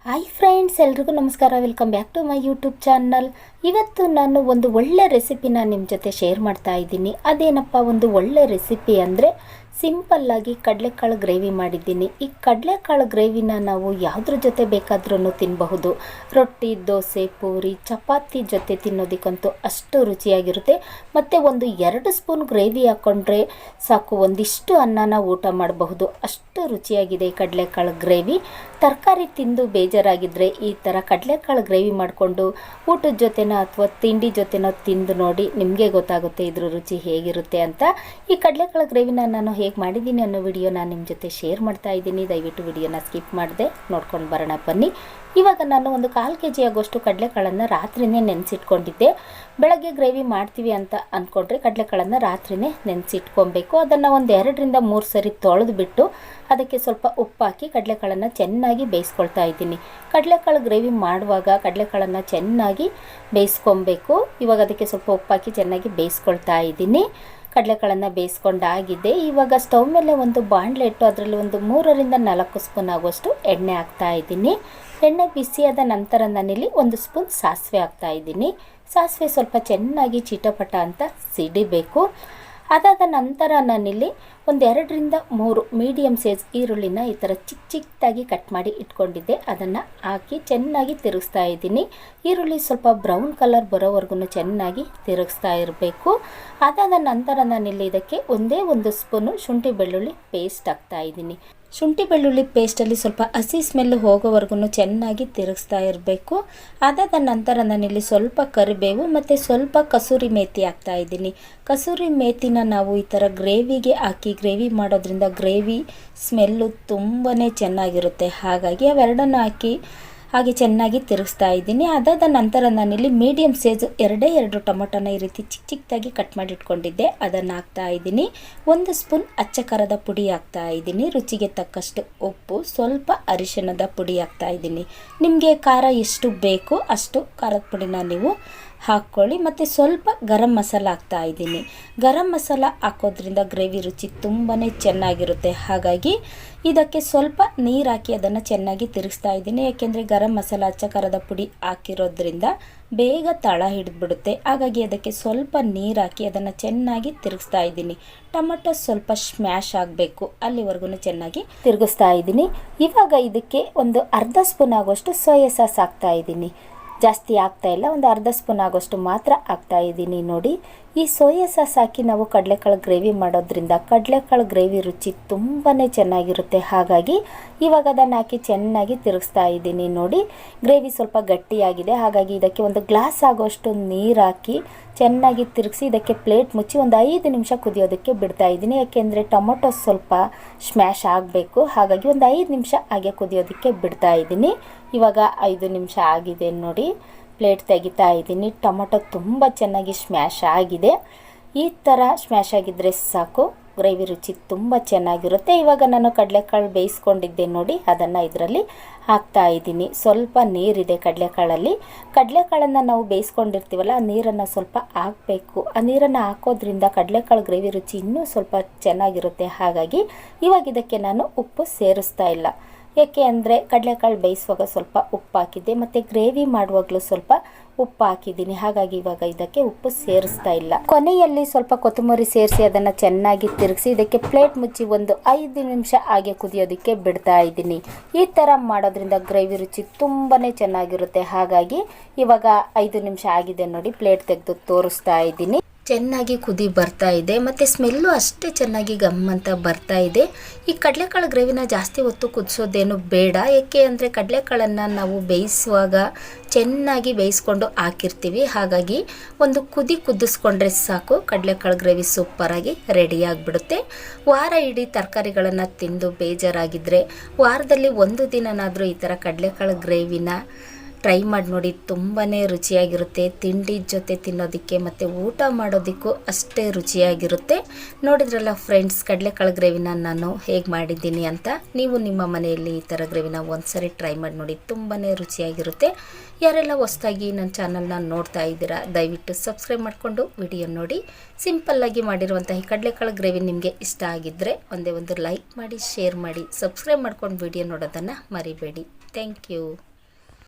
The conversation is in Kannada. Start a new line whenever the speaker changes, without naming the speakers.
ಹಾಯ್ ಫ್ರೆಂಡ್ಸ್, ಎಲ್ರಿಗೂ ನಮಸ್ಕಾರ. Welcome back to my YouTube channel. ಇವತ್ತು ನಾನು ಒಂದು ಒಳ್ಳೆ ರೆಸಿಪಿನ ನಿಮ್ಮ ಜೊತೆ ಶೇರ್ ಮಾಡ್ತಾ ಇದ್ದೀನಿ. ಅದೇನಪ್ಪ ಒಂದು ಒಳ್ಳೆ ರೆಸಿಪಿ ಅಂದರೆ ಸಿಂಪಲ್ಲಾಗಿ ಕಡಲೆಕಾಳು ಗ್ರೇವಿ ಮಾಡಿದ್ದೀನಿ. ಈ ಕಡಲೆಕಾಳು ಗ್ರೇವಿನ ನಾವು ಯಾವುದ್ರ ಜೊತೆ ಬೇಕಾದ್ರೂ ತಿನ್ನಬಹುದು. ರೊಟ್ಟಿ, ದೋಸೆ, ಪೂರಿ, ಚಪಾತಿ ಜೊತೆ ತಿನ್ನೋದಕ್ಕಂತೂ ಅಷ್ಟು ರುಚಿಯಾಗಿರುತ್ತೆ. ಮತ್ತು ಒಂದು 2 ಸ್ಪೂನ್ ಗ್ರೇವಿ ಹಾಕ್ಕೊಂಡ್ರೆ ಸಾಕು, ಒಂದಿಷ್ಟು ಅನ್ನನ ಊಟ ಮಾಡಬಹುದು. ಅಷ್ಟು ರುಚಿಯಾಗಿದೆ ಈ ಕಡಲೆಕಾಳು ಗ್ರೇವಿ. ತರಕಾರಿ ತಿಂದು ಬೇಜಾರಾಗಿದ್ದರೆ ಈ ಥರ ಕಡಲೆಕಾಳು ಗ್ರೇವಿ ಮಾಡಿಕೊಂಡು ಊಟದ ಜೊತೆನೋ ಅಥವಾ ತಿಂಡಿ ಜೊತೆನೋ ತಿಂದು ನೋಡಿ, ನಿಮಗೆ ಗೊತ್ತಾಗುತ್ತೆ ಇದ್ರ ರುಚಿ ಹೇಗಿರುತ್ತೆ ಅಂತ. ಈ ಕಡಲೆಕಾಳು ಗ್ರೇವಿನ ನಾನು ಹೇಗೆ ಮಾಡಿದ್ದೀನಿ ಅನ್ನೋ ವಿಡಿಯೋ ನಾನು ನಿಮ್ಮ ಜೊತೆ ಶೇರ್ ಮಾಡ್ತಾ ಇದ್ದೀನಿ. ದಯವಿಟ್ಟು ವಿಡಿಯೋನ ಸ್ಕಿಪ್ ಮಾಡದೆ ನೋಡ್ಕೊಂಡು ಬರೋಣ ಬನ್ನಿ. ಇವಾಗ ನಾನು ಒಂದು 1/4 kg ಆಗೋಷ್ಟು ಕಡಲೆಕಾಳನ್ನು ರಾತ್ರಿನೇ ನೆನೆಸಿಟ್ಕೊಂಡಿದ್ದೆ. ಬೆಳಗ್ಗೆ ಗ್ರೇವಿ ಮಾಡ್ತೀವಿ ಅಂತ ಅಂದ್ಕೊಂಡ್ರೆ ಕಡಲೆಕಾಳನ್ನು ರಾತ್ರಿನೇ ನೆನೆಸಿಟ್ಕೊಬೇಕು. ಅದನ್ನು ಒಂದು 2 ರಿಂದ 3 ಸರಿ ತೊಳೆದು ಬಿಟ್ಟು ಅದಕ್ಕೆ ಸ್ವಲ್ಪ ಉಪ್ಪು ಹಾಕಿ ಕಡಲೆಕಾಳನ್ನು ಚೆನ್ನಾಗಿ ಬೇಯಿಸ್ಕೊಳ್ತಾ ಇದ್ದೀನಿ. ಕಡಲೆಕಾಳು ಗ್ರೇವಿ ಮಾಡುವಾಗ ಕಡಲೆಕಾಳನ್ನು ಚೆನ್ನಾಗಿ ಬೇಯಿಸ್ಕೊಬೇಕು. ಇವಾಗ ಅದಕ್ಕೆ ಸ್ವಲ್ಪ ಉಪ್ಪು ಹಾಕಿ ಚೆನ್ನಾಗಿ ಬೇಯಿಸ್ಕೊಳ್ತಾ ಇದ್ದೀನಿ. ಕಡಲೆಕಾಳನ್ನು ಬೇಯಿಸ್ಕೊಂಡಾಗಿದೆ. ಇವಾಗ ಸ್ಟವ್ ಮೇಲೆ ಒಂದು ಬಾಣಲೆ ಇಟ್ಟು ಅದರಲ್ಲಿ ಒಂದು 3 ರಿಂದ 4 ಸ್ಪೂನ್ ಆಗುವಷ್ಟು ಎಣ್ಣೆ ಹಾಕ್ತಾ ಇದ್ದೀನಿ. ಎಣ್ಣೆ ಬಿಸಿಯಾದ ನಂತರ ನಾನಿಲ್ಲಿ 1 ಸ್ಪೂನ್ ಸಾಸಿವೆ ಹಾಕ್ತಾ ಇದ್ದೀನಿ. ಸಾಸಿವೆ ಸ್ವಲ್ಪ ಚೆನ್ನಾಗಿ ಚಿಟಪಟ ಅಂತ ಸಿಡಿಬೇಕು. ಅದಾದ ನಂತರ ನಾನಿಲ್ಲಿ ಒಂದು 2 ರಿಂದ 3 ಮೀಡಿಯಮ್ ಸೈಜ್ ಈರುಳ್ಳಿನ ಈ ಥರ ಚಿಕ್ಕದಾಗಿ ಕಟ್ ಮಾಡಿ ಇಟ್ಕೊಂಡಿದ್ದೆ. ಅದನ್ನು ಹಾಕಿ ಚೆನ್ನಾಗಿ ತಿರುಗಿಸ್ತಾ ಇದ್ದೀನಿ. ಈರುಳ್ಳಿ ಸ್ವಲ್ಪ ಬ್ರೌನ್ ಕಲರ್ ಬರೋವರೆಗೂ ಚೆನ್ನಾಗಿ ತಿರುಗಿಸ್ತಾ ಇರಬೇಕು. ಅದಾದ ನಂತರ ನಾನಿಲ್ಲಿ ಇದಕ್ಕೆ ಒಂದೇ 1 ಸ್ಪೂನು ಶುಂಠಿ ಬೆಳ್ಳುಳ್ಳಿ ಪೇಸ್ಟ್ ಹಾಕ್ತಾ ಇದ್ದೀನಿ. ಶುಂಠಿ ಬೆಳ್ಳುಳ್ಳಿ ಪೇಸ್ಟಲ್ಲಿ ಸ್ವಲ್ಪ ಹಸಿ ಸ್ಮೆಲ್ ಹೋಗೋವರೆಗೂ ಚೆನ್ನಾಗಿ ತಿರುಗಿಸ್ತಾ ಇರಬೇಕು. ಅದಾದ ನಂತರ ನಾನಿಲ್ಲಿ ಸ್ವಲ್ಪ ಕರಿಬೇವು ಮತ್ತು ಸ್ವಲ್ಪ ಕಸೂರಿ ಮೇಥಿ ಹಾಕ್ತಾ ಇದ್ದೀನಿ. ಕಸೂರಿ ಮೇಥಿನ ನಾವು ಈ ಥರ ಗ್ರೇವಿಗೆ ಹಾಕಿ ಗ್ರೇವಿ ಮಾಡೋದ್ರಿಂದ ಗ್ರೇವಿ ಸ್ಮೆಲ್ಲು ತುಂಬಾ ಚೆನ್ನಾಗಿರುತ್ತೆ. ಹಾಗಾಗಿ ಅವೆರಡನ್ನು ಹಾಕಿ ಹಾಗೆ ಚೆನ್ನಾಗಿ ತಿರುಗಿಸ್ತಾ ಇದ್ದೀನಿ. ಅದಾದ ನಂತರ ನಾನಿಲ್ಲಿ ಮೀಡಿಯಮ್ ಸೈಜ್ 2 ಟೊಮೊಟೊನ ಈ ರೀತಿ ಚಿಕ್ಕದಾಗಿ ಕಟ್ ಮಾಡಿ ಇಟ್ಕೊಂಡಿದ್ದೆ. ಅದನ್ನು ಹಾಕ್ತಾ ಇದ್ದೀನಿ. 1 ಸ್ಪೂನ್ ಅಚ್ಚ ಖಾರದ ಪುಡಿ ಹಾಕ್ತಾ ಇದ್ದೀನಿ. ರುಚಿಗೆ ತಕ್ಕಷ್ಟು ಉಪ್ಪು, ಸ್ವಲ್ಪ ಅರಿಶಿಣದ ಪುಡಿ ಹಾಕ್ತಾ ಇದ್ದೀನಿ. ನಿಮಗೆ ಖಾರ ಎಷ್ಟು ಬೇಕು ಅಷ್ಟು ಖಾರದ ಪುಡಿನ ನೀವು ಹಾಕ್ಕೊಳ್ಳಿ. ಮತ್ತು ಸ್ವಲ್ಪ ಗರಂ ಮಸಾಲ ಹಾಕ್ತಾ ಇದ್ದೀನಿ. ಗರಂ ಮಸಾಲ ಹಾಕೋದ್ರಿಂದ ಗ್ರೇವಿ ರುಚಿ ತುಂಬಾ ಚೆನ್ನಾಗಿರುತ್ತೆ. ಹಾಗಾಗಿ ಇದಕ್ಕೆ ಸ್ವಲ್ಪ ನೀರು ಹಾಕಿ ಅದನ್ನು ಚೆನ್ನಾಗಿ ತಿರುಗಿಸ್ತಾ ಇದ್ದೀನಿ. ಯಾಕೆಂದರೆ ಗರಂ ಮಸಾಲ ಅಚ್ಚ ಖಾರದ ಪುಡಿ ಹಾಕಿರೋದ್ರಿಂದ ಬೇಗ ತಳ ಹಿಡಿದ್ಬಿಡುತ್ತೆ. ಹಾಗಾಗಿ ಅದಕ್ಕೆ ಸ್ವಲ್ಪ ನೀರು ಹಾಕಿ ಅದನ್ನು ಚೆನ್ನಾಗಿ ತಿರುಗಿಸ್ತಾ ಇದ್ದೀನಿ. ಟೊಮೊಟೊ ಸ್ವಲ್ಪ ಸ್ಮ್ಯಾಶ್ ಆಗಬೇಕು, ಅಲ್ಲಿವರೆಗೂ ಚೆನ್ನಾಗಿ ತಿರುಗಿಸ್ತಾ ಇದ್ದೀನಿ. ಇವಾಗ ಇದಕ್ಕೆ ಒಂದು ಅರ್ಧ ಸ್ಪೂನ್ ಆಗೋಷ್ಟು ಸೋಯಾ ಸಾಸ್ ಹಾಕ್ತಾ ಇದ್ದೀನಿ. ಜಾಸ್ತಿ ಆಗ್ತಾ ಇಲ್ಲ, ಒಂದು ಅರ್ಧ ಸ್ಪೂನ್ ಆಗೋಷ್ಟು ಮಾತ್ರ ಹಾಕ್ತಾ ಇದ್ದೀನಿ. ನೋಡಿ, ಈ ಸೋಯಾ ಸಾಸ್ ಹಾಕಿ ನಾವು ಕಡಲೆಕಾಳು ಗ್ರೇವಿ ಮಾಡೋದ್ರಿಂದ ಕಡಲೆಕಾಳು ಗ್ರೇವಿ ರುಚಿ ತುಂಬಾ ಚೆನ್ನಾಗಿರುತ್ತೆ. ಹಾಗಾಗಿ ಇವಾಗ ಅದನ್ನು ಹಾಕಿ ಚೆನ್ನಾಗಿ ತಿರುಗಿಸ್ತಾ ಇದ್ದೀನಿ. ನೋಡಿ, ಗ್ರೇವಿ ಸ್ವಲ್ಪ ಗಟ್ಟಿಯಾಗಿದೆ. ಹಾಗಾಗಿ ಇದಕ್ಕೆ ಒಂದು ಗ್ಲಾಸ್ ಆಗೋಷ್ಟು ನೀರು ಹಾಕಿ ಚೆನ್ನಾಗಿ ತಿರುಗಿಸಿ ಇದಕ್ಕೆ ಪ್ಲೇಟ್ ಮುಚ್ಚಿ ಒಂದು 5 ನಿಮಿಷ ಕುದಿಯೋದಕ್ಕೆ ಬಿಡ್ತಾ ಇದ್ದೀನಿ. ಯಾಕೆಂದರೆ ಟೊಮೊಟೊ ಸ್ವಲ್ಪ ಸ್ಮ್ಯಾಶ್ ಆಗಬೇಕು. ಹಾಗಾಗಿ ಒಂದು 5 ನಿಮಿಷ ಹಾಗೆ ಕುದಿಯೋದಕ್ಕೆ ಬಿಡ್ತಾ ಇದ್ದೀನಿ. ಇವಾಗ 5 ನಿಮಿಷ ಆಗಿದೆ ನೋಡಿ, ಪ್ಲೇಟ್ ತೆಗಿತಾ ಇದ್ದೀನಿ. ಟೊಮೊಟೊ ತುಂಬ ಚೆನ್ನಾಗಿ ಸ್ಮ್ಯಾಶ್ ಆಗಿದೆ. ಈ ಥರ ಸ್ಮ್ಯಾಶ್ ಆಗಿದ್ದರೆ ಸಾಕು, ಗ್ರೇವಿ ರುಚಿ ತುಂಬ ಚೆನ್ನಾಗಿರುತ್ತೆ. ಇವಾಗ ನಾನು ಕಡಲೆಕಾಳು ಬೇಯಿಸ್ಕೊಂಡಿದ್ದೆ ನೋಡಿ, ಅದನ್ನು ಇದರಲ್ಲಿ ಹಾಕ್ತಾ ಇದ್ದೀನಿ. ಸ್ವಲ್ಪ ನೀರಿದೆ ಕಡಲೆಕಾಳಲ್ಲಿ. ಕಡಲೆಕಾಳನ್ನು ನಾವು ಬೇಯಿಸ್ಕೊಂಡಿರ್ತೀವಲ್ಲ, ಆ ನೀರನ್ನು ಸ್ವಲ್ಪ ಹಾಕಬೇಕು. ಆ ನೀರನ್ನು ಹಾಕೋದ್ರಿಂದ ಕಡಲೆಕಾಳು ಗ್ರೇವಿ ರುಚಿ ಇನ್ನೂ ಸ್ವಲ್ಪ ಚೆನ್ನಾಗಿರುತ್ತೆ. ಹಾಗಾಗಿ ಇವಾಗ ಇದಕ್ಕೆ ನಾನು ಉಪ್ಪು ಸೇರಿಸ್ತಾ ಇಲ್ಲ. ಏಕೆ ಅಂದರೆ ಕಡಲೆಕಾಳು ಬೇಯಿಸುವಾಗ ಸ್ವಲ್ಪ ಉಪ್ಪು ಹಾಕಿದ್ದೆ ಮತ್ತು ಗ್ರೇವಿ ಮಾಡುವಾಗಲೂ ಸ್ವಲ್ಪ ಉಪ್ಪು ಹಾಕಿದ್ದೀನಿ. ಹಾಗಾಗಿ ಇವಾಗ ಇದಕ್ಕೆ ಉಪ್ಪು ಸೇರಿಸ್ತಾ ಇಲ್ಲ. ಕೊನೆಯಲ್ಲಿ ಸ್ವಲ್ಪ ಕೊತ್ತಂಬರಿ ಸೇರಿಸಿ ಅದನ್ನು ಚೆನ್ನಾಗಿ ತಿರುಗಿಸಿ ಇದಕ್ಕೆ ಪ್ಲೇಟ್ ಮುಚ್ಚಿ ಒಂದು 5 ನಿಮಿಷ ಹಾಗೆ ಕುದಿಯೋದಕ್ಕೆ ಬಿಡ್ತಾ ಇದ್ದೀನಿ. ಈ ಥರ ಮಾಡೋದ್ರಿಂದ ಗ್ರೇವಿ ರುಚಿ ತುಂಬಾ ಚೆನ್ನಾಗಿರುತ್ತೆ. ಹಾಗಾಗಿ ಇವಾಗ 5 ನಿಮಿಷ ಆಗಿದೆ ನೋಡಿ, ಪ್ಲೇಟ್ ತೆಗೆದು ತೋರಿಸ್ತಾ ಇದ್ದೀನಿ. ಚೆನ್ನಾಗಿ ಕುದಿ ಬರ್ತಾ ಇದೆ ಮತ್ತು ಸ್ಮೆಲ್ಲು ಅಷ್ಟೇ ಚೆನ್ನಾಗಿ ಗಮ್ಮಂತ ಬರ್ತಾ ಇದೆ. ಈ ಕಡಲೆಕಾಳು ಗ್ರೇವಿನ ಜಾಸ್ತಿ ಹೊತ್ತು ಕುದಿಸೋದೇನು ಬೇಡ. ಏಕೆ ಅಂದರೆ ಕಡಲೆಕಾಳನ್ನು ನಾವು ಬೇಯಿಸುವಾಗ ಚೆನ್ನಾಗಿ ಬೇಯಿಸ್ಕೊಂಡು ಹಾಕಿರ್ತೀವಿ. ಹಾಗಾಗಿ ಒಂದು ಕುದಿಸ್ಕೊಂಡ್ರೆ ಸಾಕು, ಕಡಲೆಕಾಳು ಗ್ರೇವಿ ಸೂಪರಾಗಿ ರೆಡಿಯಾಗಿಬಿಡುತ್ತೆ. ವಾರ ಇಡೀ ತರಕಾರಿಗಳನ್ನು ತಿಂದು ಬೇಜಾರಾಗಿದ್ದರೆ ವಾರದಲ್ಲಿ 1 ದಿನನಾದರೂ ಈ ಥರ ಕಡಲೆಕಾಳು ಗ್ರೇವಿನ ಟ್ರೈ ಮಾಡಿ ನೋಡಿ, ತುಂಬಾ ರುಚಿಯಾಗಿರುತ್ತೆ. ತಿಂಡಿ ಜೊತೆ ತಿನ್ನೋದಕ್ಕೆ ಮತ್ತು ಊಟ ಮಾಡೋದಕ್ಕೂ ಅಷ್ಟೇ ರುಚಿಯಾಗಿರುತ್ತೆ. ನೋಡಿದ್ರಲ್ಲ ಫ್ರೆಂಡ್ಸ್, ಕಡಲೆಕಾಳು ಗ್ರೇವಿನ ನಾನು ಹೇಗೆ ಮಾಡಿದ್ದೀನಿ ಅಂತ. ನೀವು ನಿಮ್ಮ ಮನೆಯಲ್ಲಿ ಈ ಥರ ಗ್ರೇವಿನ ಒಂದ್ಸರಿ ಟ್ರೈ ಮಾಡಿ ನೋಡಿ, ತುಂಬಾ ರುಚಿಯಾಗಿರುತ್ತೆ. ಯಾರೆಲ್ಲ ಹೊಸದಾಗಿ ನನ್ನ ಚಾನಲ್ನ ನೋಡ್ತಾ ಇದ್ದೀರಾ, ದಯವಿಟ್ಟು ಸಬ್ಸ್ಕ್ರೈಬ್ ಮಾಡಿಕೊಂಡು ವಿಡಿಯೋ ನೋಡಿ. ಸಿಂಪಲ್ಲಾಗಿ ಮಾಡಿರುವಂಥ ಈ ಕಡಲೆಕಾಳು ಗ್ರೇವಿ ನಿಮಗೆ ಇಷ್ಟ ಆಗಿದ್ದರೆ ಒಂದೇ ಒಂದು ಲೈಕ್ ಮಾಡಿ, ಶೇರ್ ಮಾಡಿ, ಸಬ್ಸ್ಕ್ರೈಬ್ ಮಾಡ್ಕೊಂಡು ವಿಡಿಯೋ ನೋಡೋದನ್ನು ಮರಿಬೇಡಿ. Thank you.